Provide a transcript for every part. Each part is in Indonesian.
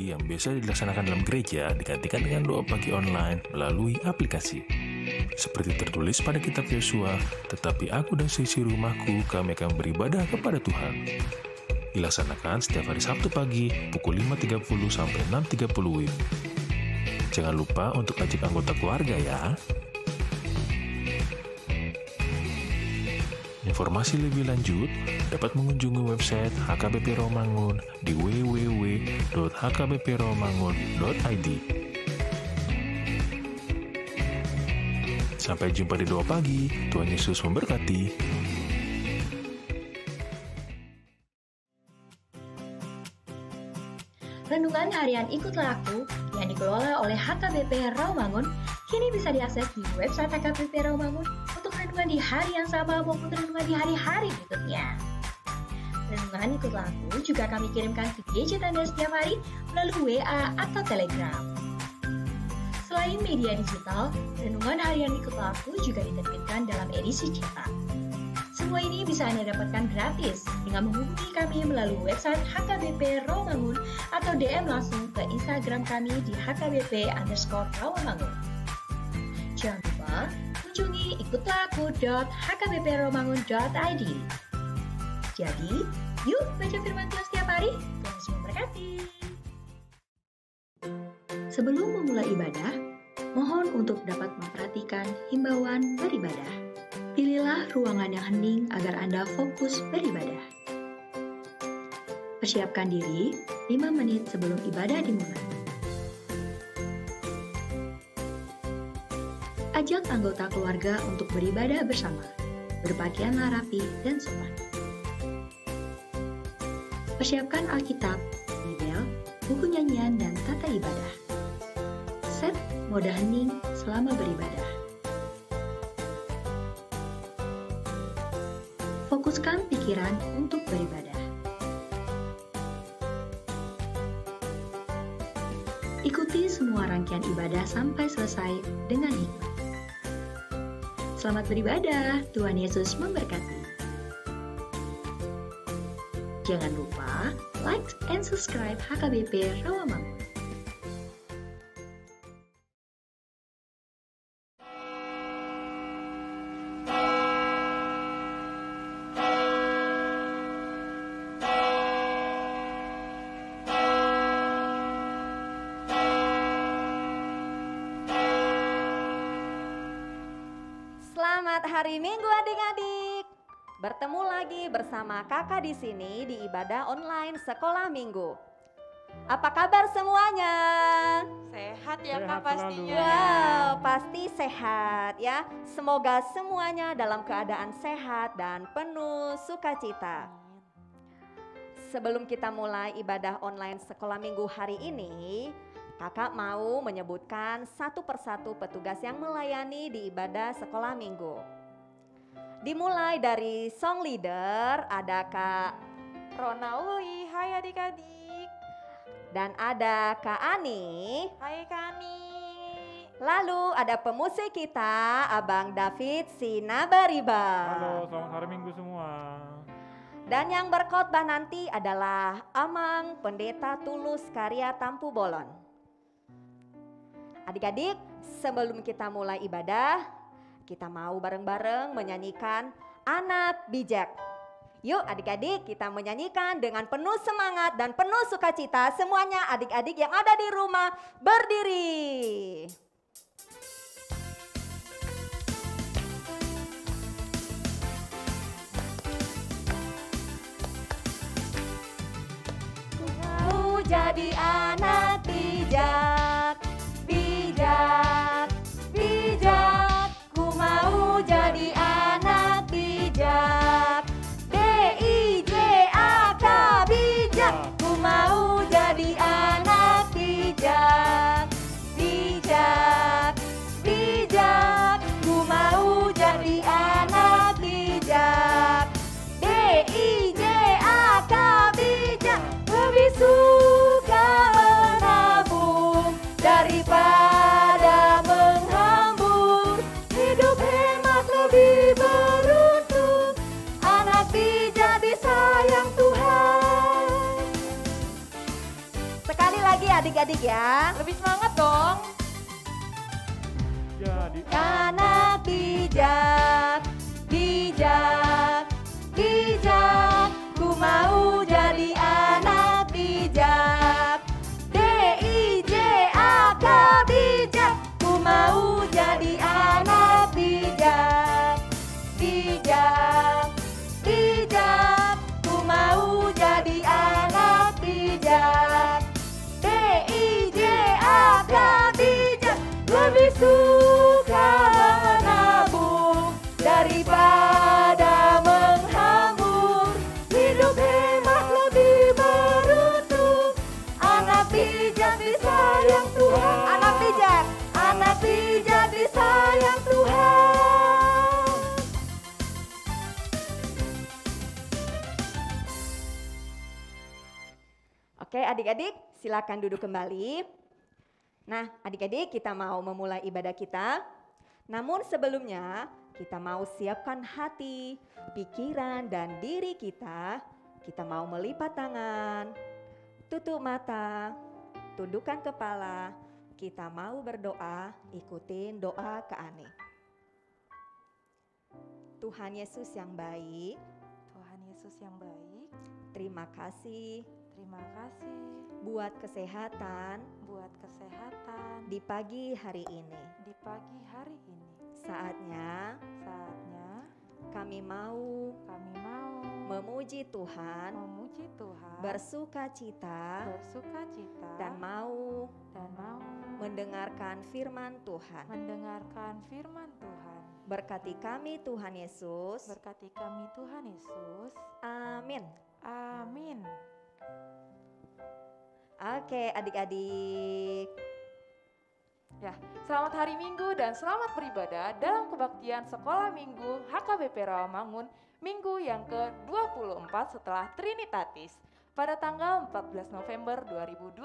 pagi yang biasa dilaksanakan dalam gereja digantikan dengan doa pagi online melalui aplikasi. Seperti tertulis pada kitab Yosua, tetapi aku dan seisi rumahku kami akan beribadah kepada Tuhan. Dilaksanakan setiap hari Sabtu pagi pukul 5.30 sampai 6.30 WIB. Jangan lupa untuk ajak anggota keluarga ya. Informasi lebih lanjut dapat mengunjungi website HKBP Rawamangun di www.hkbprawamangun.id. Sampai jumpa di doa pagi. Tuhan Yesus memberkati. Renungan harian Ikutlah Aku yang dikelola oleh HKBP Rawamangun kini bisa diakses di website HKBP Rawamangun untuk renungan di hari yang sama maupun renungan di hari-hari berikutnya. Renungan Ikutlah Aku juga kami kirimkan ke gadget Anda setiap hari melalui WA atau Telegram. Selain media digital, renungan harian Ikutlah Aku juga diterbitkan dalam edisi cetak. Semua ini bisa Anda dapatkan gratis dengan menghubungi kami melalui website HKBP Rawamangun atau DM langsung ke Instagram kami di HKBP_Rawamangun. Jangan lupa kunjungi ikutlahku.hkbprawamangun.id. Jadi, yuk baca firman Tuhan setiap hari. Tuhan Yesus memberkati. Sebelum memulai ibadah, mohon untuk dapat memperhatikan himbauan beribadah. Pilihlah ruangan yang hening agar Anda fokus beribadah. Persiapkan diri 5 menit sebelum ibadah dimulai. Ajak anggota keluarga untuk beribadah bersama. Berpakaianlah rapi dan sopan. Persiapkan Alkitab, Bibel, buku nyanyian, dan tata ibadah. Set mode hening selama beribadah. Fokuskan pikiran untuk beribadah. Ikuti semua rangkaian ibadah sampai selesai dengan hikmat. Selamat beribadah, Tuhan Yesus memberkati. Jangan lupa like and subscribe HKBP Rawamangun. Selamat hari Minggu adik-adik. Bertemu lagi bersama kakak di sini di ibadah online sekolah minggu. Apa kabar semuanya? Sehat ya Sehat Kak pastinya. Wow, pasti sehat ya. Semoga semuanya dalam keadaan sehat dan penuh sukacita. Sebelum kita mulai ibadah online sekolah minggu hari ini, kakak mau menyebutkan satu persatu petugas yang melayani di ibadah sekolah minggu. Dimulai dari song leader, ada Kak Rona Ui, hai adik-adik. dan ada Kak Ani. Hai Kani. Lalu ada pemusik kita, Abang David Sinabariba. Halo, selamat hari Minggu semua. Dan yang berkhotbah nanti adalah Amang Pendeta Tulus Karya Tampu Bolon. Adik-adik, sebelum kita mulai ibadah, kita mau bareng-bareng menyanyikan Anak Bijak. Yuk adik-adik, kita menyanyikan dengan penuh semangat dan penuh sukacita. Semuanya adik-adik yang ada di rumah berdiri. Ku mau jadi anak bijak, bijak, bijak. Ku mau jadi anak bijak, B-I-J-A-K, bijak. Ku mau jadi anak bijak, bijak, bijak. Ku mau jadi anak bijak, B-I-J-A-K, bijak. Lebih suka menabung adik-adik ya. Lebih semangat dong. Jadi Anak bijak, bijak, bijak. Ku mau jadi anak bijak. D-I-J-A-K bijak. Ku mau jadi anak bijak. Bijak, bijak. Ku mau jadi anak bijak. D-I-J-A-K bijak. Lebih suka menabung daripada menghambur. Hidup hemat lebih beruntung. Anak bijak disayang Tuhan. Anak bijak disayang Tuhan. Oke adik-adik, silakan duduk kembali. Nah, adik-adik kita mau memulai ibadah kita. Namun sebelumnya kita mau siapkan hati, pikiran, dan diri kita. Kita mau melipat tangan, tutup mata, tundukkan kepala. Kita mau berdoa, ikutin doa Kak-Ani. Tuhan Yesus yang baik, Tuhan Yesus yang baik, terima kasih terima kasih buat kesehatan buat kesehatan di pagi hari ini. di pagi hari ini. Saatnya Saatnya kami mau kami mau memuji Tuhan, memuji Tuhan, bersuka cita, bersukacita, dan mau mau mendengarkan firman Tuhan. mendengarkan firman Tuhan. Berkati kami Tuhan Yesus. Berkati kami Tuhan Yesus. Amin. Amin. Oke adik-adik. Ya, selamat hari Minggu dan selamat beribadah dalam kebaktian Sekolah Minggu HKBP Rawamangun Minggu yang ke-24 setelah Trinitatis pada tanggal 14 November 2021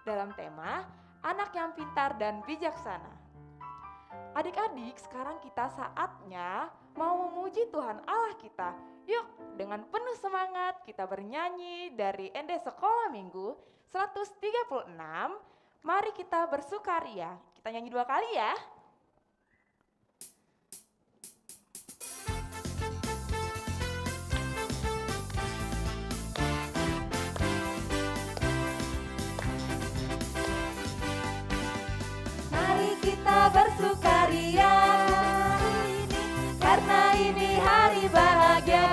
dalam tema Anak yang Pintar dan Bijaksana. Adik-adik, sekarang kita saatnya mau memuji Tuhan Allah kita. Yuk, dengan penuh semangat kita bernyanyi dari ND Sekolah Minggu 136. Mari kita bersukaria. Kita nyanyi 2 kali ya. Mari kita bersukaria, karena ini hari bahagia.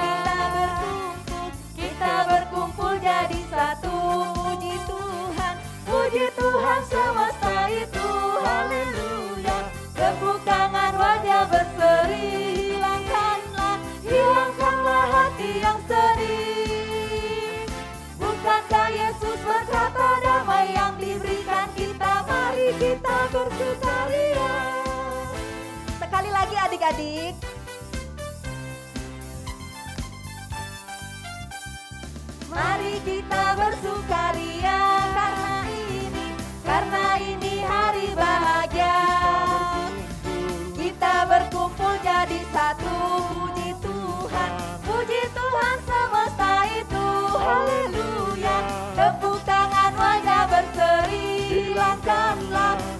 Kita berkumpul jadi satu. Puji Tuhan semesta itu, haleluya. Tepuk tangan, wajah berseri. Hilangkanlah hati yang sedih. Bukankah Yesus berkata damai yang diberikan kita? Mari kita bersukaria. Sekali lagi adik-adik. Mari kita bersukaria, karena ini hari bahagia. Kita berkumpul jadi satu. Puji Tuhan semesta itu, haleluya. Tepuk tangan, wajah berseri.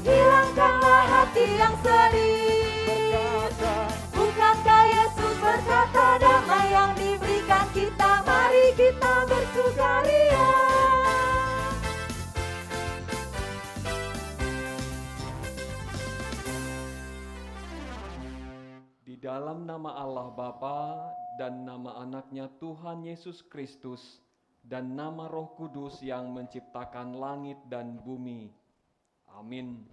Hilangkanlah hati yang sedih. Bukankah Yesus berkata damai yang diberikan kita? Mari kita bersukaria. Di dalam nama Allah Bapa dan nama anaknya Tuhan Yesus Kristus dan nama Roh Kudus yang menciptakan langit dan bumi. Amin.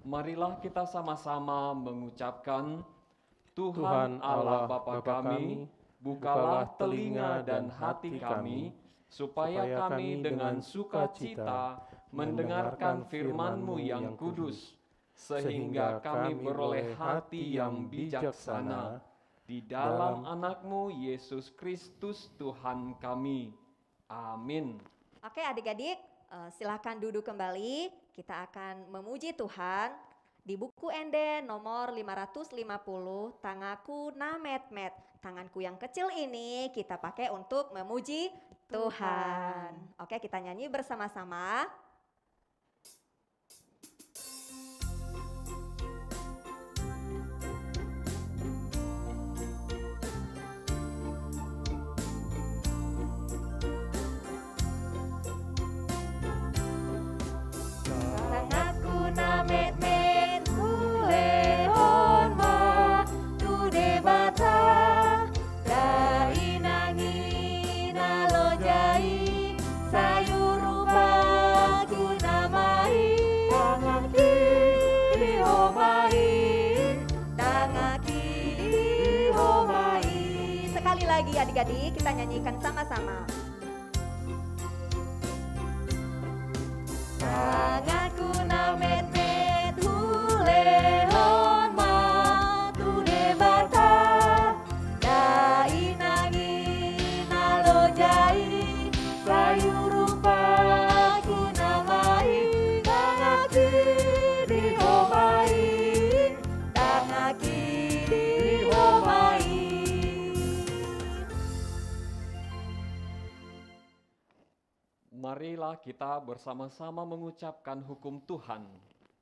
Marilah kita sama-sama mengucapkan, Tuhan Allah Bapa kami, bukalah telinga dan hati kami, supaya kami dengan sukacita mendengarkan firman-Mu yang kudus, sehingga kami beroleh hati yang bijaksana di dalam anak-Mu Yesus Kristus Tuhan kami. Amin. Oke adik-adik, silakan duduk kembali. Kita akan memuji Tuhan di buku ND nomor 550, Tangaku Namet-met. Tanganku yang kecil ini kita pakai untuk memuji Tuhan. Oke, kita nyanyi bersama-sama. adik-adik, kita nyanyikan sama-sama. Tanganku na met-met hulehon ma tude bata dai nangi nalojai sayurupa kunamai dangaki dihomai dangaki dihomai. Marilah kita bersama-sama mengucapkan hukum Tuhan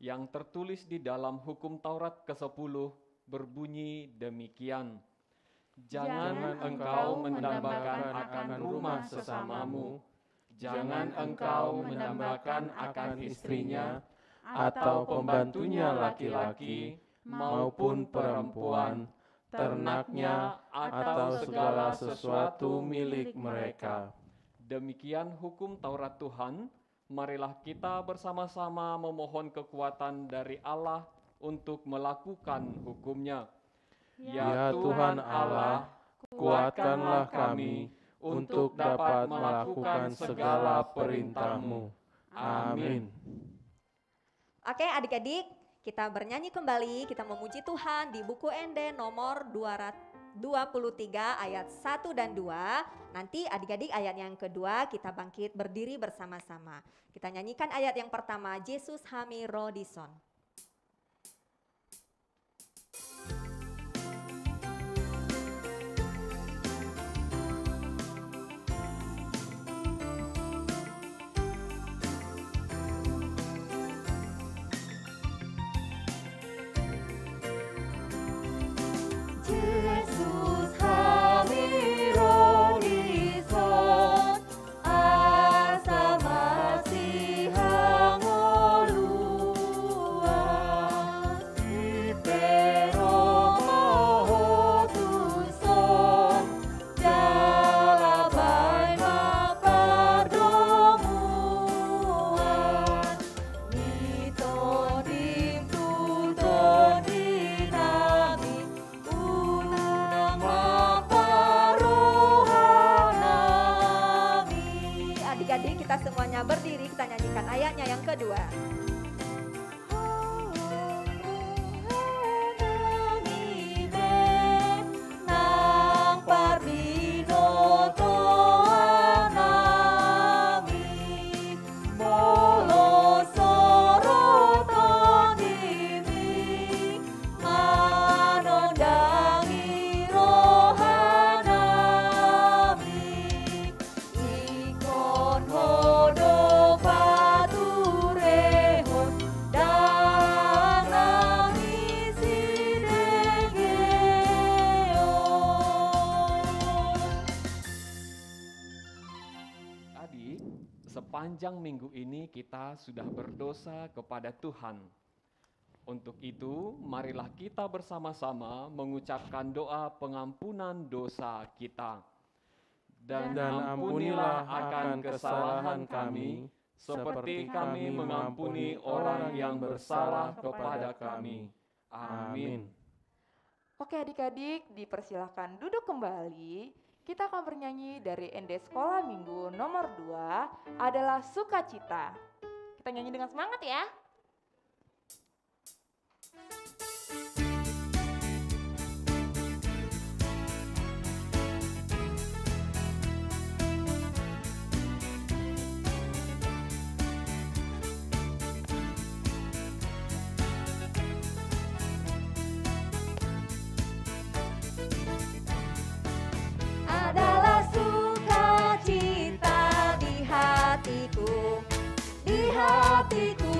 yang tertulis di dalam hukum Taurat ke-10 berbunyi demikian. Jangan engkau mendambakan akan rumah sesamamu, jangan engkau mendambakan akan istrinya atau pembantunya laki-laki maupun perempuan, ternaknya atau segala sesuatu milik mereka. Demikian hukum Taurat Tuhan. Marilah kita bersama-sama memohon kekuatan dari Allah untuk melakukan hukumnya. Ya Tuhan Allah, kuatkanlah kami untuk dapat melakukan segala perintah-Mu. Amin. Oke adik-adik, kita bernyanyi kembali, kita memuji Tuhan di buku ND nomor 223 ayat 1 dan 2. Nanti adik-adik ayat yang kedua kita bangkit berdiri bersama-sama. Kita nyanyikan ayat yang pertama, Yesus Hami Rodison. Yesus Hami Rodison asa masih hangoluan ipero mohotuson jalabai mapardomuan nitodim tuton dinami adik-adik kita semuanya berdiri, kita nyanyikan ayatnya yang kedua. Nang parbino toanami molo soroton dimi manondangi rohanami ikon hodo paturehon dan nami sidegeon. Adik, sepanjang minggu ini kita sudah berdosa kepada Tuhan. Untuk itu, marilah kita bersama-sama mengucapkan doa pengampunan dosa kita. Dan ampunilah akan kesalahan kami, seperti kami mengampuni orang yang bersalah kepada kami. Amin. Oke adik-adik, dipersilahkan duduk kembali. Kita akan bernyanyi dari ND Sekolah Minggu nomor 2 adalah Sukacita. Kita nyanyi dengan semangat ya. Adalah sukacita di hatiku, di hatiku.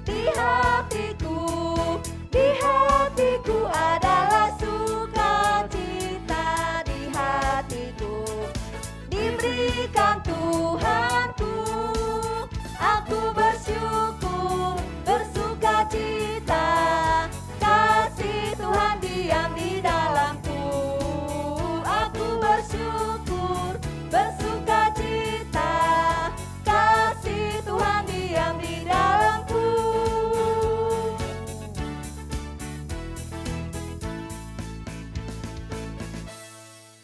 Di hatiku adalah sukacita, di hatiku diberikan Tuhanku. Aku bersyukur, bersukacita, kasih Tuhan diam di dalamku. Aku bersyukur, bersukacita, kasih Tuhan diam di dalamku.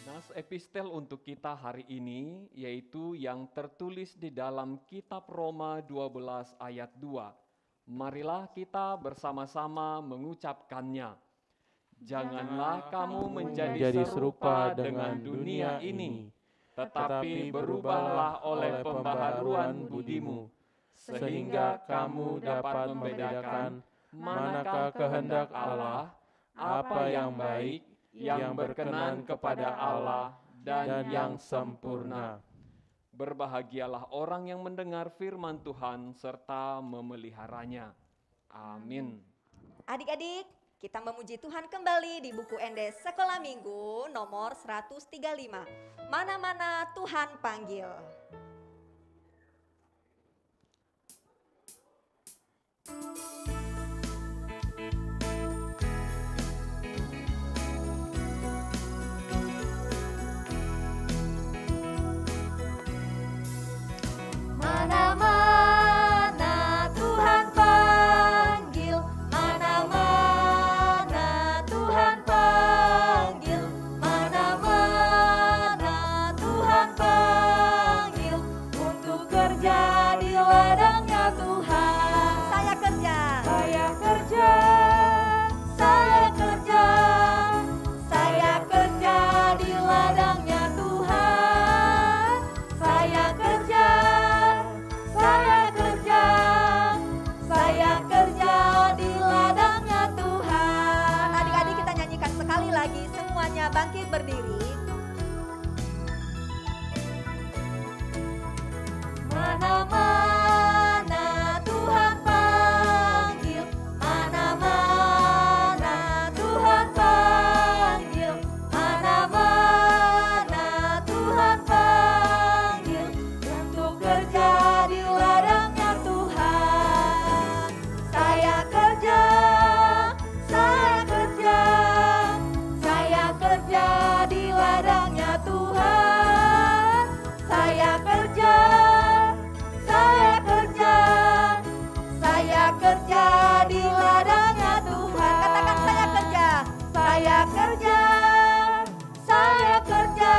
Nas epistel untuk kita hari ini yaitu yang tertulis di dalam kitab Roma 12 ayat 2. Marilah kita bersama-sama mengucapkannya. Janganlah kamu menjadi serupa dengan dunia ini, tetapi berubahlah oleh pembaharuan budimu, sehingga kamu dapat membedakan manakah kehendak Allah, apa yang baik, yang berkenan kepada Allah, dan yang sempurna. Berbahagialah orang yang mendengar firman Tuhan serta memeliharanya. Amin. Adik-adik, kita memuji Tuhan kembali di buku ND Sekolah Minggu nomor 135. Mana-mana Tuhan panggil. Mana-mana Tuhan panggil, mana-mana Tuhan panggil, mana-mana Tuhan panggil untuk kerja di ladangnya Tuhan. Saya kerja, saya kerja, saya kerja, saya kerja di ladangnya Tuhan. Saya kerja, saya kerja, saya kerja di ladangnya Tuhan. Adik-adik, kita nyanyikan sekali lagi, semuanya bangkit berdiri. Mana-mana Tuhan panggil, mana-mana Tuhan panggil, mana-mana Tuhan panggil untuk kerja di ladangnya Tuhan. Saya kerja, saya kerja, saya kerja di ladangnya Tuhan. Saya kerja, saya kerja, saya kerja di ladangnya Tuhan. Katakan saya kerja, saya kerja, saya kerja,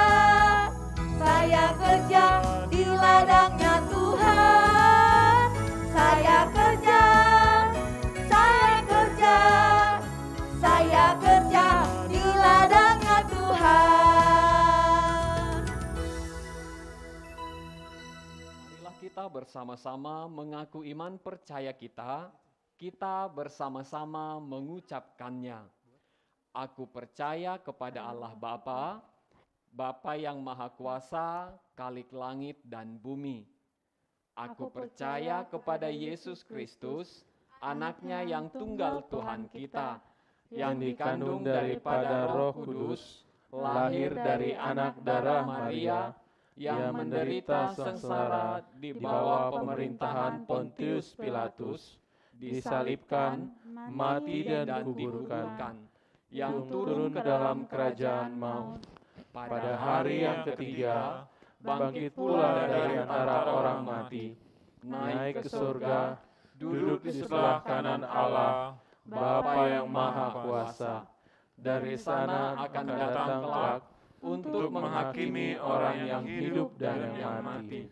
saya kerja di ladangnya Tuhan. Saya kerja, saya kerja, saya kerja di ladangnya Tuhan. Marilah kita bersama-sama mengaku iman percaya kita bersama-sama mengucapkannya. Aku percaya kepada Allah Bapa, Bapa yang Maha Kuasa, Khalik langit dan bumi. Aku percaya kepada Yesus Kristus, Anaknya yang tunggal Tuhan kita, yang dikandung daripada Roh Kudus, lahir dari anak darah Maria, yang menderita sengsara di bawah pemerintahan Pontius Pilatus, disalibkan, mati dan dikuburkan, yang turun ke dalam kerajaan maut. Pada hari yang ketiga, bangkit pula dari antara orang mati, naik ke surga, duduk di sebelah kanan Allah, Bapa yang Maha Kuasa. Dari sana akan datang kelak untuk menghakimi orang yang hidup dan yang mati.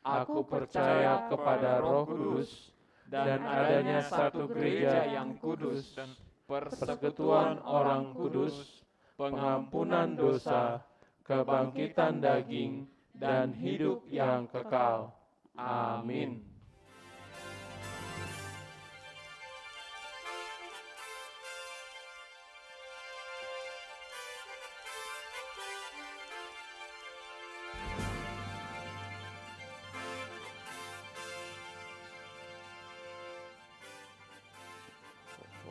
Aku percaya kepada Roh Kudus dan adanya satu gereja yang kudus, persekutuan orang kudus, pengampunan dosa, kebangkitan daging, dan hidup yang kekal. Amin.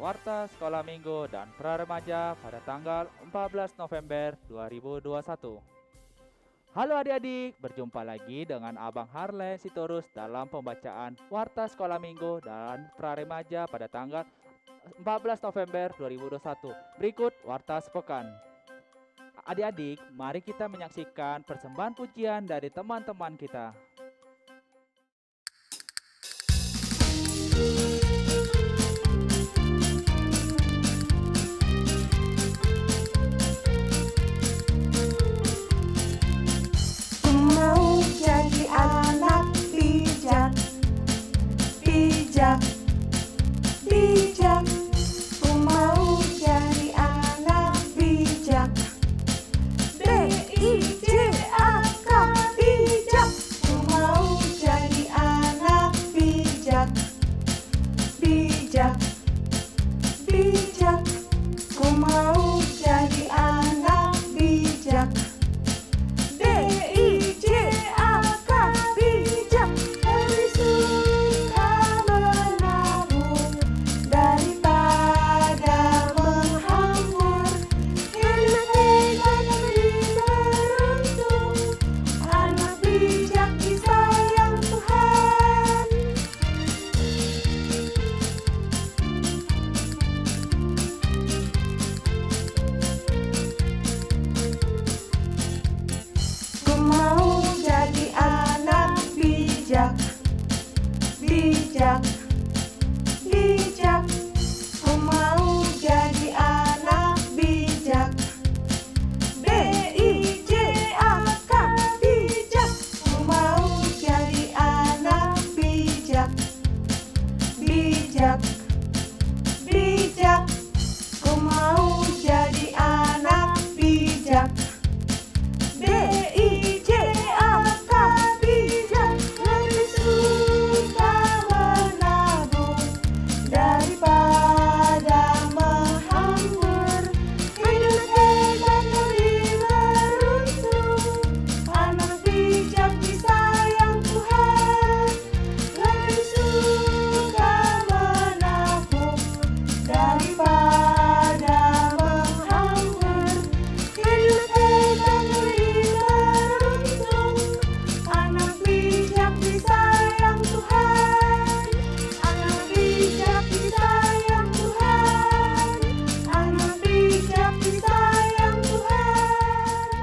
Warta Sekolah Minggu dan Praremaja pada tanggal 14 November 2021. Halo adik-adik, berjumpa lagi dengan Abang Harle Sitorus dalam pembacaan Warta Sekolah Minggu dan Praremaja pada tanggal 14 November 2021. Berikut Warta Sepekan. Adik-adik, mari kita menyaksikan persembahan pujian dari teman-teman kita. Mau jadi anak bijak, bijak, bijak. Ku mau jadi anak bijak, B-I-J-A-K, bijak. Ku mau jadi anak bijak, bijak, bijak. Ku mau jadi anak bijak, B-I-J-A-K, bijak. Lebih suka menabung daripada menghambur. Hidup hebat lebih beruntung, anak bijak disayang Tuhan. Ku mau jadi anak bijak, bijak, bijak. Ku mau jadi anak bijak, B-I-J-A-K, bijak. Ku mau jadi anak bijak, bijak, bijak. Ku mau jadi anak bijak, B-I-J-A-K, bijak. Lebih suka menabung daripada menghambur. Hidup hebat lebih beruntung, anak bijak disayang Tuhan. Lebih suka menabung daripada menghambur. Hidup hebat lebih beruntung, anak bijak disayang Tuhan. Anak bijak disayang Tuhan. Anak bijak disayang Tuhan.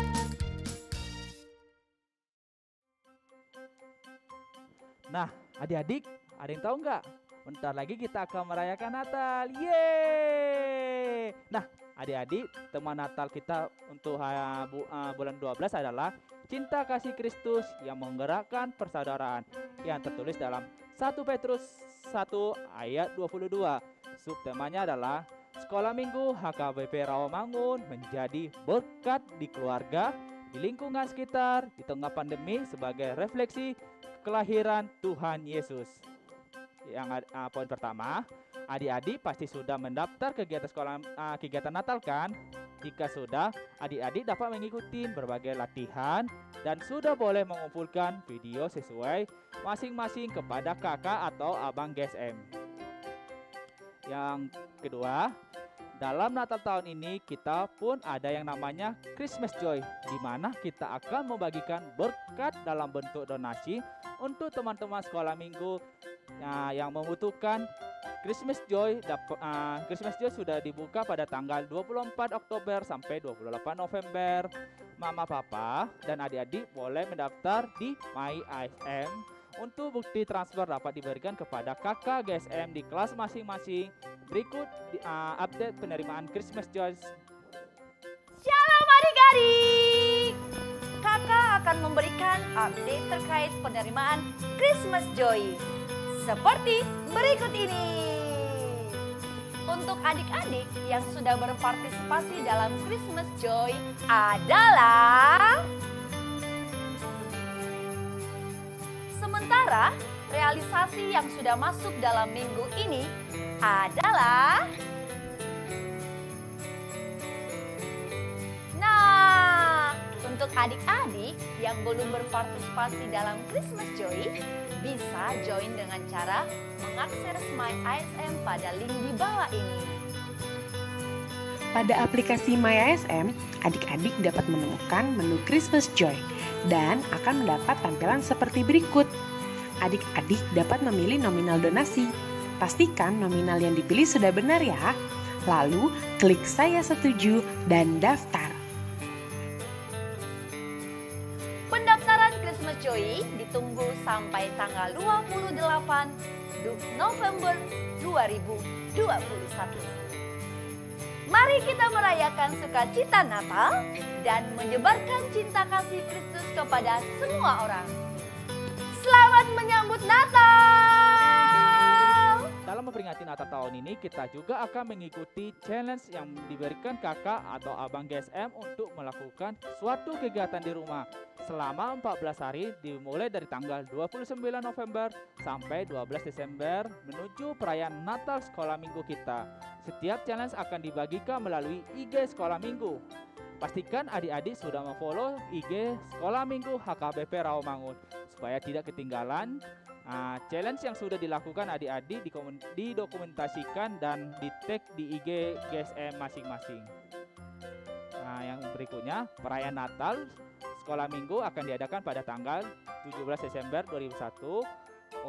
Nah, adik-adik, ada yang tahu nggak? Bentar lagi kita akan merayakan Natal. Yeay! Nah, adik-adik, tema Natal kita untuk bulan 12 adalah Cinta Kasih Kristus yang menggerakkan persaudaraan, yang tertulis dalam 1 Petrus 1 ayat 22. Subtemanya adalah Sekolah Minggu HKBP Rawamangun menjadi berkat di keluarga, di lingkungan sekitar, di tengah pandemi sebagai refleksi kelahiran Tuhan Yesus. Yang poin pertama, adik-adik pasti sudah mendaftar kegiatan Natal kan? Jika sudah, adik-adik dapat mengikuti berbagai latihan dan sudah boleh mengumpulkan video sesuai masing-masing kepada kakak atau abang GSM. Yang kedua, dalam Natal tahun ini kita pun ada yang namanya Christmas Joy, di mana kita akan membagikan berkat dalam bentuk donasi untuk teman-teman sekolah minggu yang membutuhkan. Christmas Joy sudah dibuka pada tanggal 24 Oktober sampai 28 November. Mama, papa, dan adik-adik boleh mendaftar di My ASM. Untuk bukti transfer dapat diberikan kepada kakak GSM di kelas masing-masing. Berikut update penerimaan Christmas Joy. Shalom adik-adik. Kakak akan memberikan update terkait penerimaan Christmas Joy seperti berikut ini. Untuk adik-adik yang sudah berpartisipasi dalam Christmas Joy adalah, sementara realisasi yang sudah masuk dalam minggu ini adalah, Untuk adik-adik yang belum berpartisipasi dalam Christmas Joy, bisa join dengan cara mengakses My ISM pada link di bawah ini. Pada aplikasi MyISM, adik-adik dapat menemukan menu Christmas Joy dan akan mendapat tampilan seperti berikut. Adik-adik dapat memilih nominal donasi. Pastikan nominal yang dipilih sudah benar ya. Lalu, klik saya setuju dan daftar. Pendaftaran Christmas Joy ditunggu sampai tanggal 28 November 2021. Mari kita merayakan sukacita Natal dan menyebarkan cinta kasih Kristus kepada semua orang. Selamat menyambut Natal! Dalam memperingati Natal tahun ini, kita juga akan mengikuti challenge yang diberikan kakak atau abang GSM untuk melakukan suatu kegiatan di rumah selama 14 hari dimulai dari tanggal 29 November sampai 12 Desember menuju perayaan Natal Sekolah Minggu kita. Setiap challenge akan dibagikan melalui IG Sekolah Minggu. Pastikan adik-adik sudah memfollow IG Sekolah Minggu HKBP Rawamangun supaya tidak ketinggalan challenge yang sudah dilakukan adik-adik didokumentasikan dan di-tag di IG GSM masing-masing. Nah, yang berikutnya, perayaan Natal Sekolah Minggu akan diadakan pada tanggal 17 Desember 2001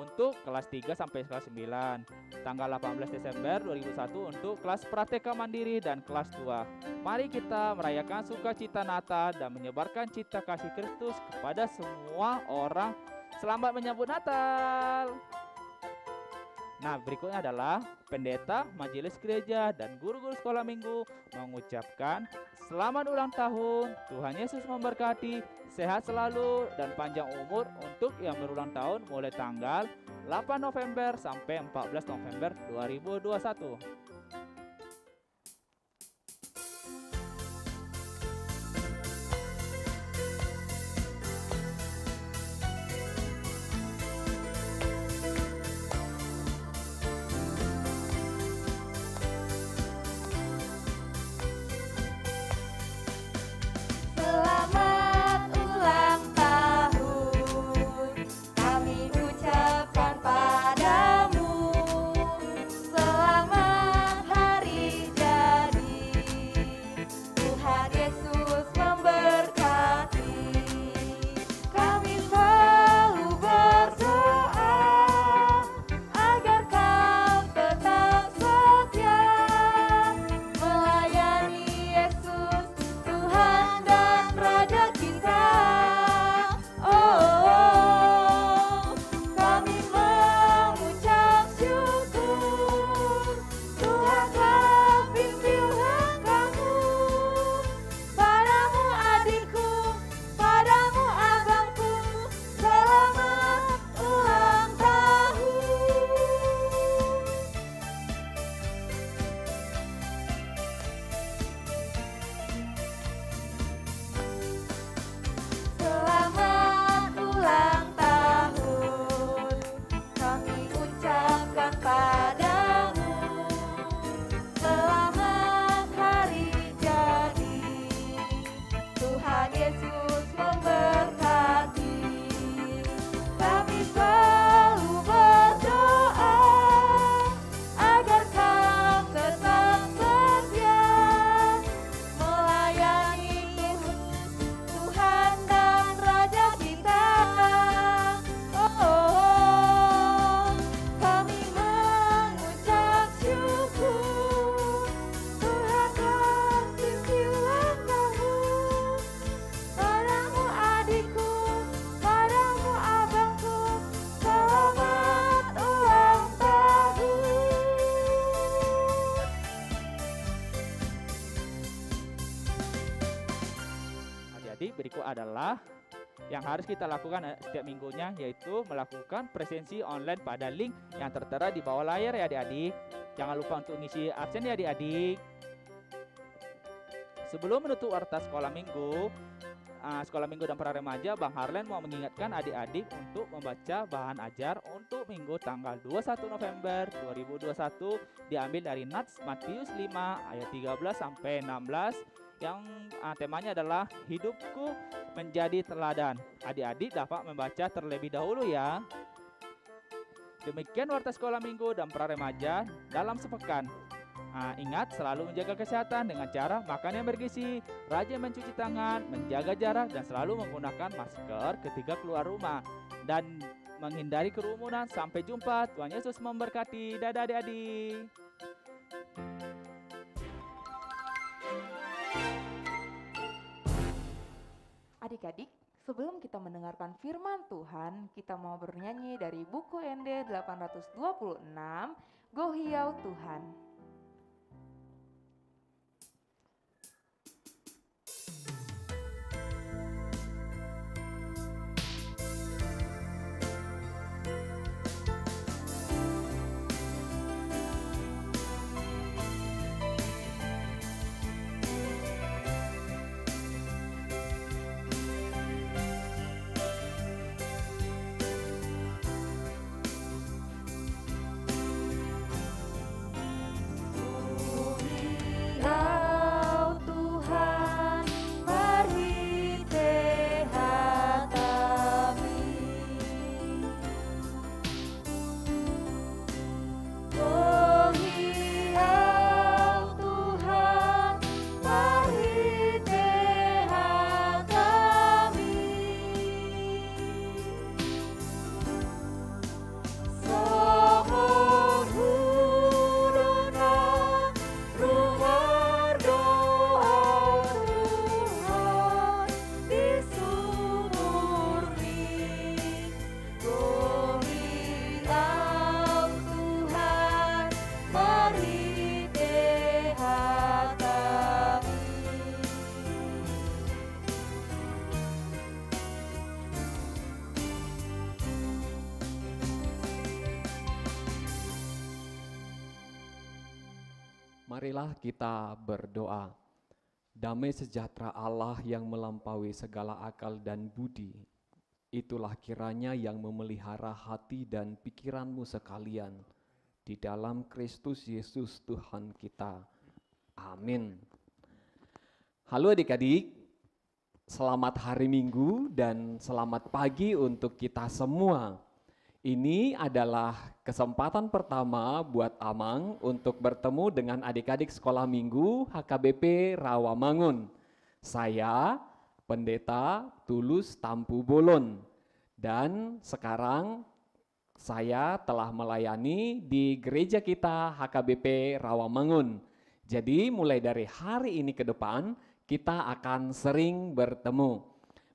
untuk kelas 3 sampai kelas 9. Tanggal 18 Desember 2001 untuk kelas Prateka Mandiri dan kelas 2. Mari kita merayakan sukacita Natal dan menyebarkan cinta kasih Kristus kepada semua orang. Selamat menyambut Natal. Nah, berikutnya adalah pendeta, majelis gereja, dan guru-guru sekolah minggu mengucapkan selamat ulang tahun, Tuhan Yesus memberkati, sehat selalu, dan panjang umur untuk yang berulang tahun mulai tanggal 8 November sampai 14 November 2021. Selamat ulang tahun, kami ucapkan padamu. Selamat hari jadi, Tuhan Yesus memberkati. Kami selalu berdoa agar kau tetap setia melayani Yesus, Tuhan dan Raja kita. Oh, kami mengucap syukur, Tuhan telah pimpin langkahmu. Padamu adikku, padamu abangku, selamat ulang tahun. Selamat ulang tahun, kami ucapkan padamu. Selamat hari jadi, Tuhan Yesus memberkati. Kami selalu berdoa agar kau tetap setia melayani Yesus, Tuhan dan Raja kita. Oh, kami mengucap syukur, Tuhan telah pimpin langkahmu. Padamu adikku, padamu abangku, selamat ulang tahun. Adik-adik, berikut adalah yang harus kita lakukan setiap minggunya, yaitu melakukan presensi online pada link yang tertera di bawah layar ya adik-adik. Jangan lupa untuk ngisi absen ya adik-adik. Sebelum menutup warta sekolah minggu, sekolah minggu dan para remaja, Bang Harlen mau mengingatkan adik-adik untuk membaca bahan ajar untuk minggu tanggal 21 November 2021 diambil dari Nats Matius 5 ayat 13 sampai 16 yang temanya adalah hidupku menjadi teladan. Adik-adik dapat membaca terlebih dahulu ya. Demikian warta sekolah minggu dan pra remaja dalam sepekan. Ingat selalu menjaga kesehatan dengan cara makan yang bergizi, rajin mencuci tangan, menjaga jarak dan selalu menggunakan masker ketika keluar rumah. Dan menghindari kerumunan. Sampai jumpa. Tuhan Yesus memberkati. Dadah adik-adik. Adik-adik, sebelum kita mendengarkan firman Tuhan, kita mau bernyanyi dari buku ND 826, Go Hiau Tuhan. Marilah kita berdoa. Damai sejahtera Allah yang melampaui segala akal dan budi, itulah kiranya yang memelihara hati dan pikiranmu sekalian di dalam Kristus Yesus Tuhan kita. Amin. Halo adik-adik, selamat hari Minggu dan selamat pagi untuk kita semua. Ini adalah kesempatan pertama buat Amang untuk bertemu dengan adik-adik sekolah minggu HKBP Rawamangun. Saya Pendeta Tulus Tampu Bolon dan sekarang saya telah melayani di gereja kita HKBP Rawamangun. Jadi mulai dari hari ini ke depan kita akan sering bertemu.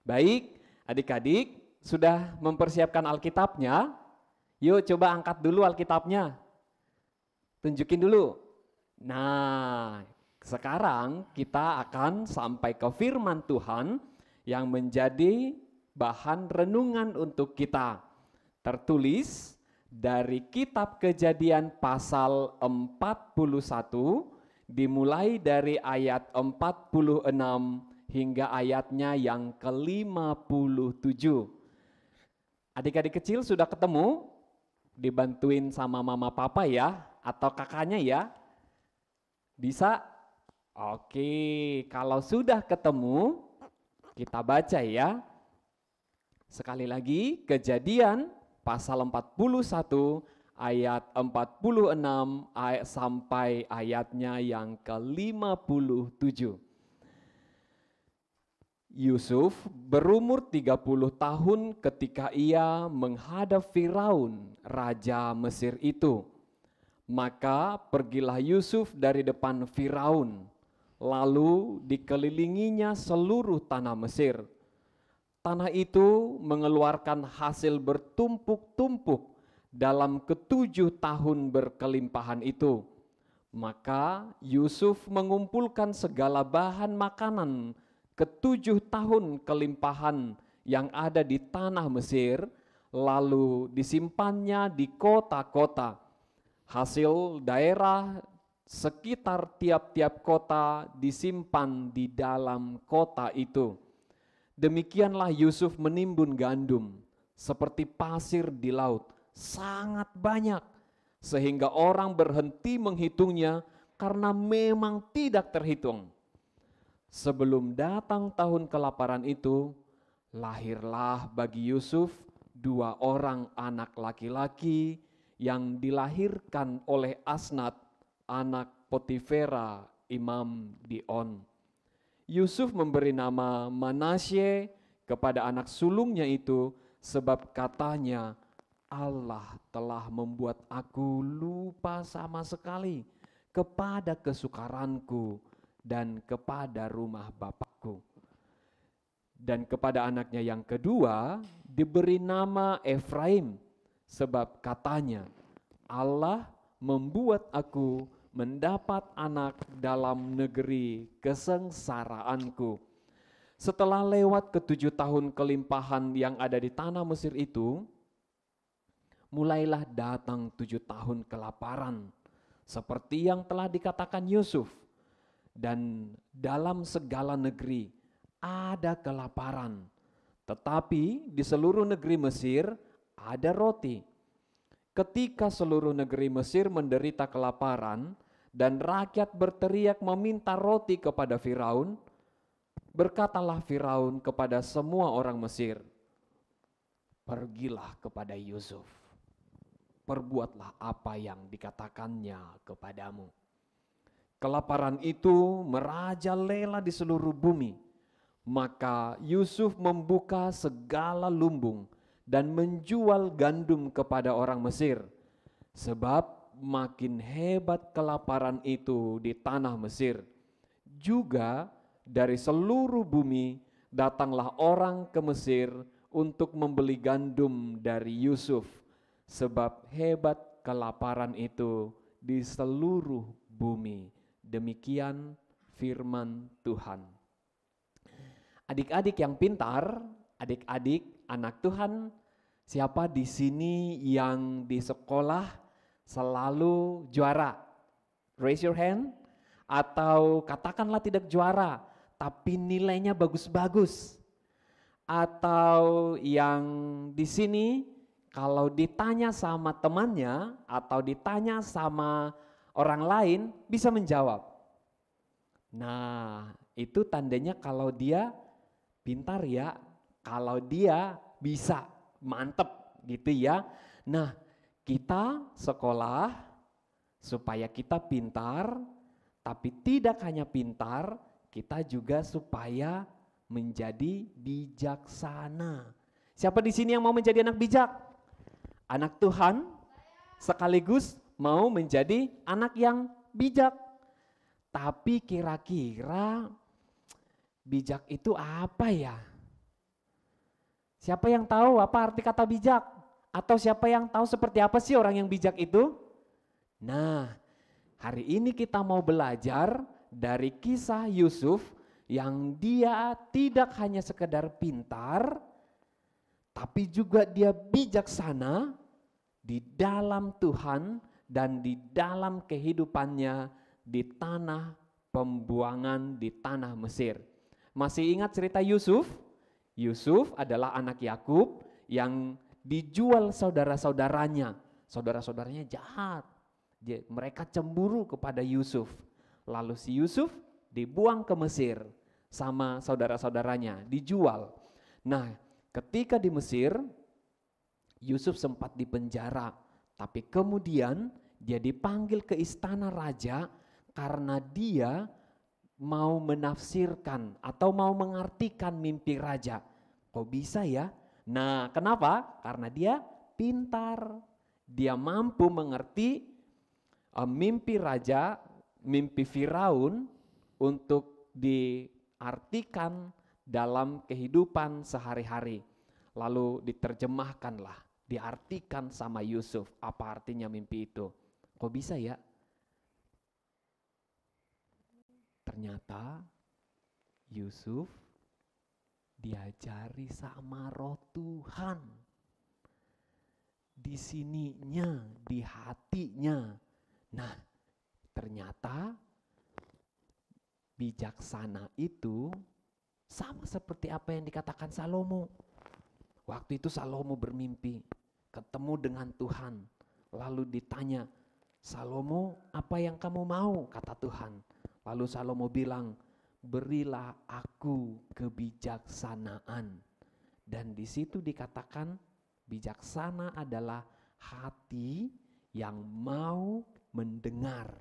Baik, adik-adik sudah mempersiapkan Alkitabnya? Yuk coba angkat dulu Alkitabnya. Tunjukin dulu. Nah, sekarang kita akan sampai ke firman Tuhan yang menjadi bahan renungan untuk kita. Tertulis dari kitab Kejadian pasal 41 dimulai dari ayat 46 hingga ayatnya yang ke-57. Adik-adik kecil sudah ketemu? Dibantuin sama mama papa ya, atau kakaknya ya? Bisa? Oke, kalau sudah ketemu, kita baca ya. Sekali lagi, Kejadian pasal 41 ayat 46 sampai ayatnya yang ke-57. Yusuf berumur 30 tahun ketika ia menghadap Firaun, raja Mesir itu. Maka pergilah Yusuf dari depan Firaun, lalu dikelilinginya seluruh tanah Mesir. Tanah itu mengeluarkan hasil bertumpuk-tumpuk dalam ke-7 tahun berkelimpahan itu. Maka Yusuf mengumpulkan segala bahan makanan ke-7 tahun kelimpahan yang ada di tanah Mesir, lalu disimpannya di kota-kota. Hasil daerah sekitar tiap-tiap kota disimpan di dalam kota itu. Demikianlah Yusuf menimbun gandum seperti pasir di laut, sangat banyak, sehingga orang berhenti menghitungnya karena memang tidak terhitung. Sebelum datang tahun kelaparan itu, lahirlah bagi Yusuf 2 orang anak laki-laki yang dilahirkan oleh Asnat, anak Potifera, imam di On. Yusuf memberi nama Manasye kepada anak sulungnya itu, sebab katanya, Allah telah membuat aku lupa sama sekali kepada kesukaranku dan kepada rumah bapakku. Dan kepada anaknya yang kedua diberi nama Efraim, sebab katanya, Allah membuat aku mendapat anak dalam negeri kesengsaraanku. Setelah lewat ke-7 tahun kelimpahan yang ada di tanah Mesir itu, mulailah datang 7 tahun kelaparan, seperti yang telah dikatakan Yusuf. Dan dalam segala negeri ada kelaparan, tetapi di seluruh negeri Mesir ada roti. Ketika seluruh negeri Mesir menderita kelaparan dan rakyat berteriak meminta roti kepada Firaun, berkatalah Firaun kepada semua orang Mesir, pergilah kepada Yusuf, perbuatlah apa yang dikatakannya kepadamu. Kelaparan itu merajalela di seluruh bumi. Maka Yusuf membuka segala lumbung dan menjual gandum kepada orang Mesir. Sebab makin hebat kelaparan itu di tanah Mesir. Juga dari seluruh bumi datanglah orang ke Mesir untuk membeli gandum dari Yusuf. Sebab hebat kelaparan itu di seluruh bumi. Demikian firman Tuhan. Adik-adik yang pintar, adik-adik anak Tuhan, siapa di sini yang di sekolah selalu juara? Raise your hand. Atau katakanlah tidak juara, tapi nilainya bagus-bagus. Atau yang di sini kalau ditanya sama temannya atau ditanya sama orang lain bisa menjawab. Nah, itu tandanya kalau dia pintar ya, kalau dia bisa, mantep gitu ya. Nah, kita sekolah supaya kita pintar, tapi tidak hanya pintar, kita juga supaya menjadi bijaksana. Siapa di sini yang mau menjadi anak bijak? Anak Tuhan sekaligus mau menjadi anak yang bijak. Tapi kira-kira bijak itu apa ya? Siapa yang tahu apa arti kata bijak? Atau siapa yang tahu seperti apa sih orang yang bijak itu? Nah, hari ini kita mau belajar dari kisah Yusuf yang dia tidak hanya sekedar pintar, tapi juga dia bijaksana di dalam Tuhan dan di dalam kehidupannya di tanah pembuangan di tanah Mesir. Masih ingat cerita Yusuf? Yusuf adalah anak Yakub yang dijual saudara-saudaranya. Saudara-saudaranya jahat. Mereka cemburu kepada Yusuf. Lalu si Yusuf dibuang ke Mesir sama saudara-saudaranya, dijual. Nah, ketika di Mesir, Yusuf sempat dipenjara, tapi kemudian dia dipanggil ke istana raja karena dia mau menafsirkan atau mau mengartikan mimpi raja. Kok bisa ya? Nah, kenapa? Karena dia pintar. Dia mampu mengerti mimpi raja, mimpi Firaun untuk diartikan dalam kehidupan sehari-hari. Lalu diterjemahkanlah, diartikan sama Yusuf apa artinya mimpi itu. Kok bisa ya? Ternyata Yusuf diajari sama Roh Tuhan. Di sininya, di hatinya. Nah, ternyata bijaksana itu sama seperti apa yang dikatakan Salomo. Waktu itu Salomo bermimpi, ketemu dengan Tuhan. Lalu ditanya, Salomo, apa yang kamu mau? Kata Tuhan. Lalu Salomo bilang, berilah aku kebijaksanaan. Dan di situ dikatakan bijaksana adalah hati yang mau mendengar.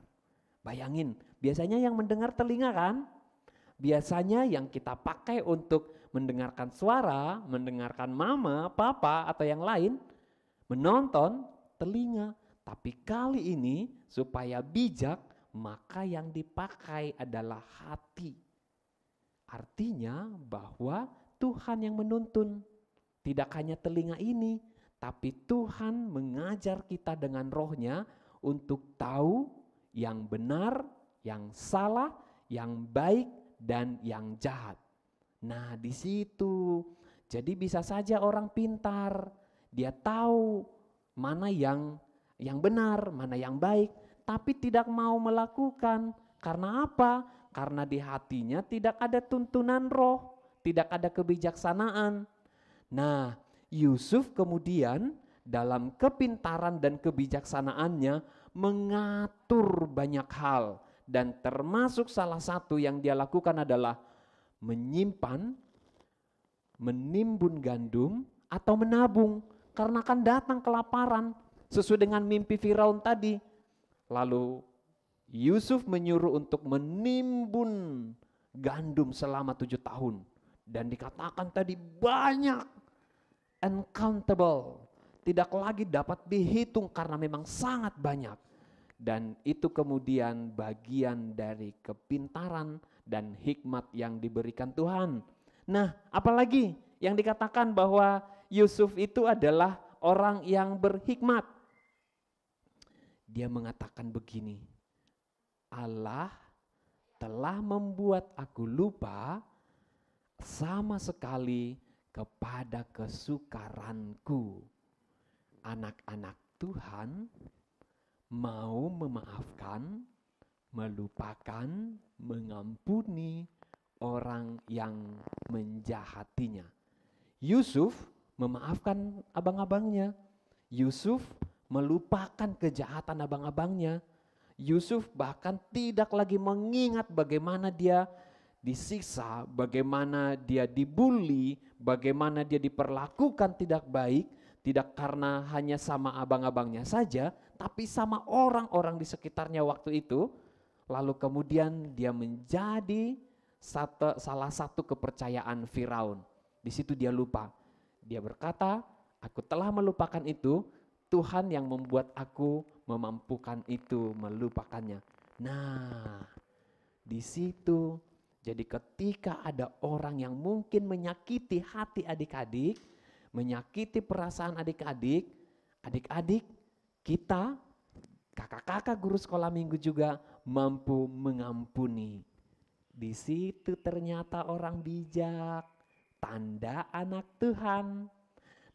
Bayangin, biasanya yang mendengar telinga kan? Biasanya yang kita pakai untuk mendengarkan suara, mendengarkan mama, papa, atau yang lain, menonton telinga. Tapi kali ini supaya bijak, maka yang dipakai adalah hati. Artinya bahwa Tuhan yang menuntun, tidak hanya telinga ini, tapi Tuhan mengajar kita dengan rohnya untuk tahu yang benar, yang salah, yang baik, dan yang jahat. Nah di situ, jadi bisa saja orang pintar, dia tahu mana yang benar, mana yang baik, tapi tidak mau melakukan. Karena apa? Karena di hatinya tidak ada tuntunan roh, tidak ada kebijaksanaan. Nah, Yusuf kemudian dalam kepintaran dan kebijaksanaannya mengatur banyak hal, dan termasuk salah satu yang dia lakukan adalah menyimpan, menimbun gandum atau menabung, karena akan datang kelaparan sesuai dengan mimpi Firaun tadi. Lalu Yusuf menyuruh untuk menimbun gandum selama 7 tahun. Dan dikatakan tadi banyak, uncountable, tidak lagi dapat dihitung karena memang sangat banyak. Dan itu kemudian bagian dari kepintaran dan hikmat yang diberikan Tuhan. Nah, apalagi yang dikatakan bahwa Yusuf itu adalah orang yang berhikmat. Dia mengatakan begini, Allah telah membuat aku lupa sama sekali kepada kesukaranku. Anak-anak Tuhan mau memaafkan, melupakan, mengampuni orang yang menjahatinya. Yusuf memaafkan abang-abangnya. Yusuf melupakan kejahatan abang-abangnya. Yusuf bahkan tidak lagi mengingat bagaimana dia disiksa, bagaimana dia dibully, bagaimana dia diperlakukan tidak baik, tidak karena hanya sama abang-abangnya saja, tapi sama orang-orang di sekitarnya waktu itu. Lalu kemudian dia menjadi salah satu kepercayaan Firaun. Di situ dia lupa. Dia berkata, aku telah melupakan itu, Tuhan yang membuat aku memampukan itu, melupakannya. Nah, di situ. Jadi ketika ada orang yang mungkin menyakiti hati adik-adik, menyakiti perasaan adik-adik, adik-adik kita, kakak-kakak guru sekolah minggu juga mampu mengampuni. Di situ ternyata orang bijak, tanda anak Tuhan.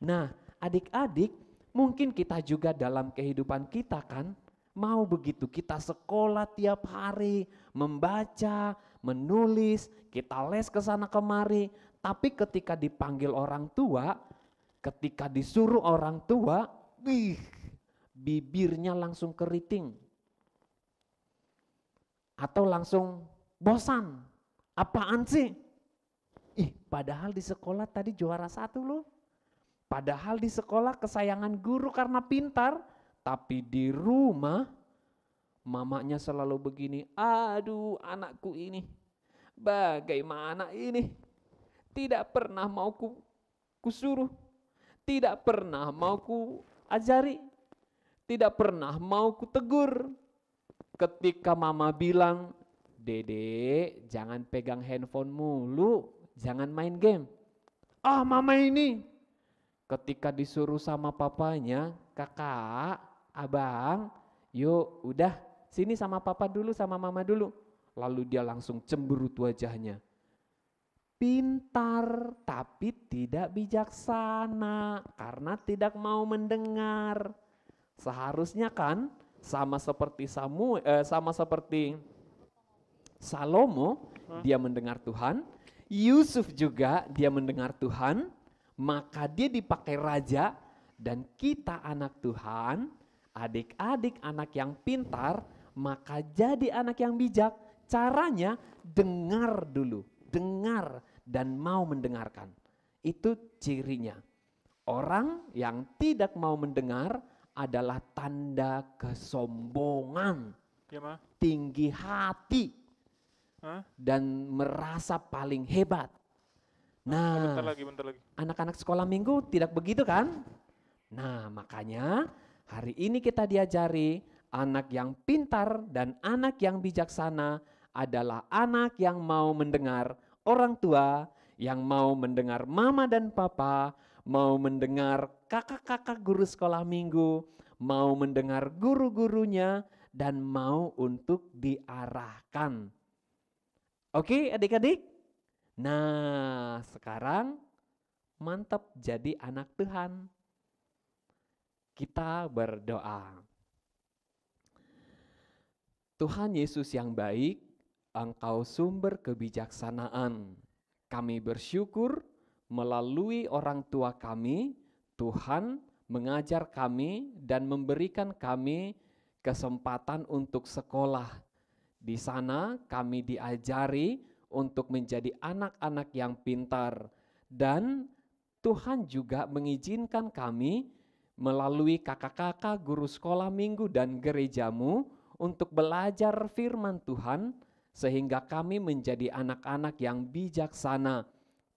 Nah, adik-adik, mungkin kita juga dalam kehidupan kita kan, mau begitu, kita sekolah tiap hari, membaca, menulis, kita les ke sana kemari, tapi ketika dipanggil orang tua, ketika disuruh orang tua, bibirnya langsung keriting. Atau langsung bosan, apaan sih? Padahal di sekolah tadi juara 1 loh. Padahal di sekolah kesayangan guru karena pintar, tapi di rumah mamanya selalu begini, aduh anakku ini, bagaimana ini, tidak pernah mau kusuruh, tidak pernah mau ku ajari, tidak pernah mau ku tegur. Ketika mama bilang, Dede jangan pegang handphone mulu, jangan main game. Mama ini, ketika disuruh sama papanya, kakak, abang, yuk udah sini sama papa dulu, sama mama dulu. Lalu dia langsung cemberut wajahnya. Pintar tapi tidak bijaksana karena tidak mau mendengar. Seharusnya kan sama seperti Salomo, dia mendengar Tuhan. Yusuf juga dia mendengar Tuhan, maka dia dipakai raja. Dan kita anak Tuhan, adik-adik anak yang pintar, maka jadi anak yang bijak. Caranya dengar dulu, dengar dan mau mendengarkan. Itu cirinya. Orang yang tidak mau mendengar adalah tanda kesombongan, Ya, Ma. tinggi hati, Hah? dan merasa paling hebat. Bentar Nah, lagi. anak-anak sekolah minggu tidak begitu kan? Nah, makanya hari ini kita diajari anak yang pintar dan anak yang bijaksana adalah anak yang mau mendengar orang tua, yang mau mendengar mama dan papa, mau mendengar kakak-kakak guru sekolah minggu, mau mendengar guru-gurunya, dan mau untuk diarahkan. Oke adik-adik? Nah sekarang mantap jadi anak Tuhan. Kita berdoa. Tuhan Yesus yang baik, Engkau sumber kebijaksanaan. Kami bersyukur melalui orang tua kami, Tuhan mengajar kami dan memberikan kami kesempatan untuk sekolah. Di sana kami diajari untuk menjadi anak-anak yang pintar. Dan Tuhan juga mengizinkan kami melalui kakak-kakak guru sekolah minggu dan gerejamu untuk belajar firman Tuhan sehingga kami menjadi anak-anak yang bijaksana.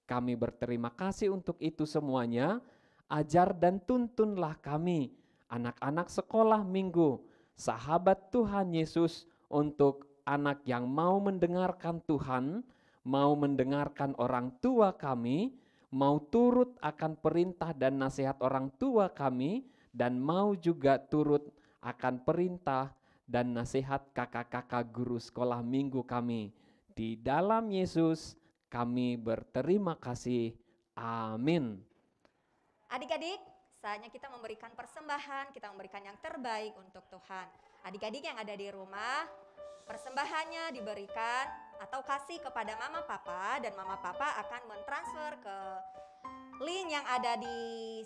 Kami berterima kasih untuk itu semuanya. Ajar dan tuntunlah kami, anak-anak sekolah minggu, sahabat Tuhan Yesus, untuk anak yang mau mendengarkan Tuhan, mau mendengarkan orang tua kami, mau turut akan perintah dan nasihat orang tua kami, dan mau juga turut akan perintah dan nasihat kakak-kakak guru sekolah minggu kami. Di dalam Yesus kami berterima kasih. Amin. Adik-adik, saatnya kita memberikan persembahan, kita memberikan yang terbaik untuk Tuhan. Adik-adik yang ada di rumah, persembahannya diberikan atau kasih kepada mama papa, dan mama papa akan mentransfer ke link yang ada di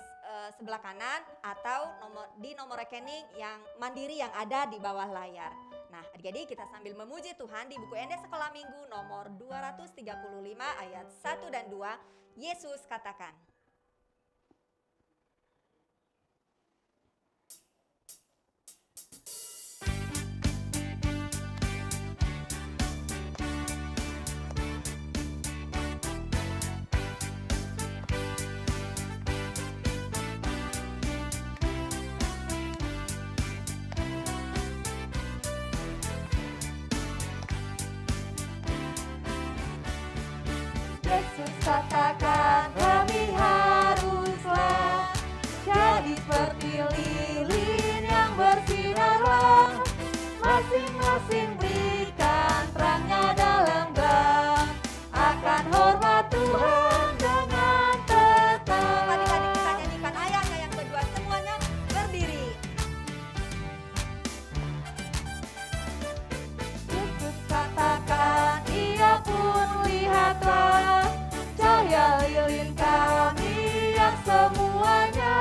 sebelah kanan atau di nomor rekening yang mandiri yang ada di bawah layar. Nah adik-adik, kita sambil memuji Tuhan di buku Ende Sekolah Minggu nomor 235 ayat 1 dan 2, Yesus katakan, Yesus katakan kami haruslah jadi seperti lilin yang bersinar, masing-masing berikan terangnya dalam gang, akan hormat Tuhan dengan tetap. adik-adik kita nyanyikan ayatnya yang kedua, semuanya berdiri. Yesus katakan, ia pun lihatlah cahaya lilin kami yang semuanya,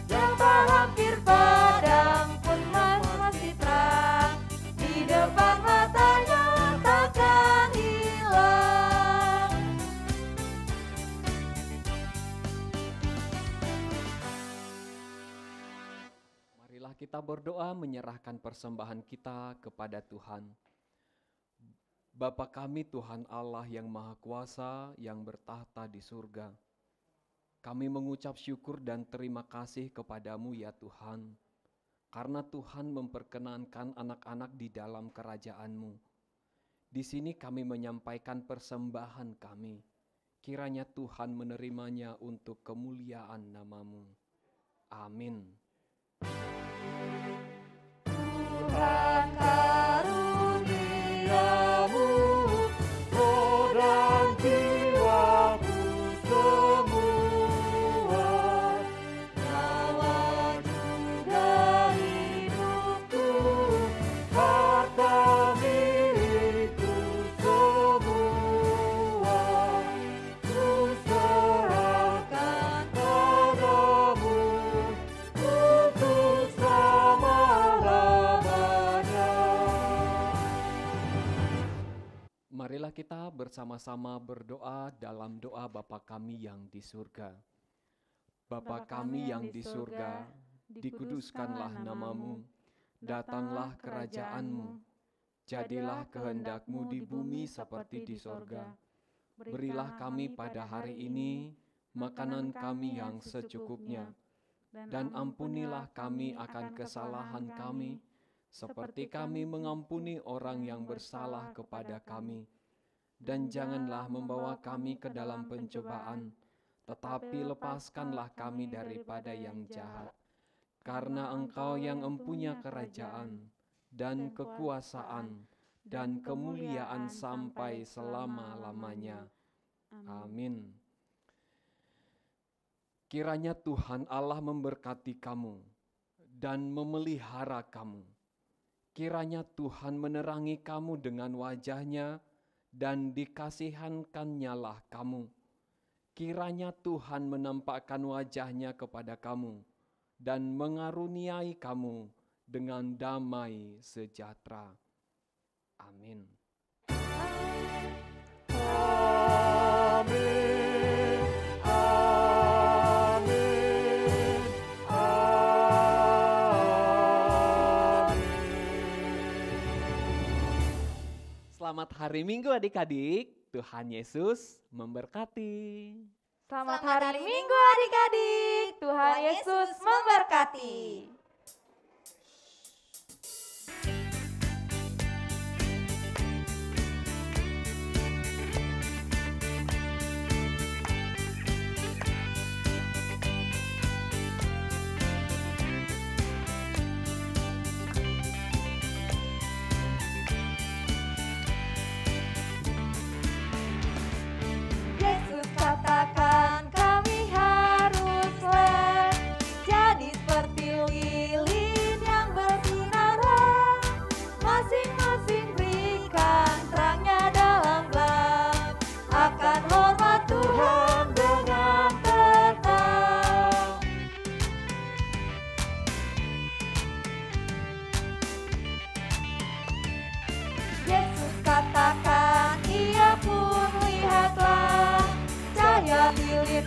yang tak hampir padam pun masih terang, di depan matanya takkan hilang. Marilah kita berdoa menyerahkan persembahan kita kepada Tuhan. Bapa kami Tuhan Allah yang Maha Kuasa yang bertahta di surga. Kami mengucap syukur dan terima kasih kepadamu ya Tuhan. Karena Tuhan memperkenankan anak-anak di dalam kerajaan-Mu. Di sini kami menyampaikan persembahan kami. Kiranya Tuhan menerimanya untuk kemuliaan nama-Mu. Amin. Tuhan karuniamu, roh dan jiwaku semua, nyawa juga hidupku, harta milikku semua, ku serahkan padamu, ku Marilah kita bersama-sama berdoa dalam doa Bapa kami yang di surga. Bapa kami yang di surga, dikuduskanlah namamu, datanglah kerajaan-Mu, jadilah kehendak-Mu di bumi seperti di sorga. Berilah kami pada hari ini makanan kami yang secukupnya, dan ampunilah kami akan kesalahan kami, seperti kami mengampuni orang yang bersalah kepada kami. Dan janganlah membawa kami ke dalam pencobaan, tetapi lepaskanlah kami daripada yang jahat. Karena Engkau yang empunya kerajaan, dan kekuasaan, dan kemuliaan sampai selama-lamanya. Amin. Kiranya Tuhan Allah memberkati kamu dan memelihara kamu. Kiranya Tuhan menerangi kamu dengan wajah-Nya dan dikasihankannyalah kamu. Kiranya Tuhan menampakkan wajah-Nya kepada kamu dan mengaruniai kamu dengan damai sejahtera. Amin. Amin. Selamat hari Minggu adik-adik, Tuhan Yesus memberkati. Selamat hari Minggu adik-adik, Tuhan Yesus memberkati. Yesus katakan kami haruslah jadi seperti lilin yang bersinar, masing-masing berikan terangnya dalam gelap, akan hormat Tuhan dengan tenang. Yesus katakan, ia pun lihatlah cahaya lilin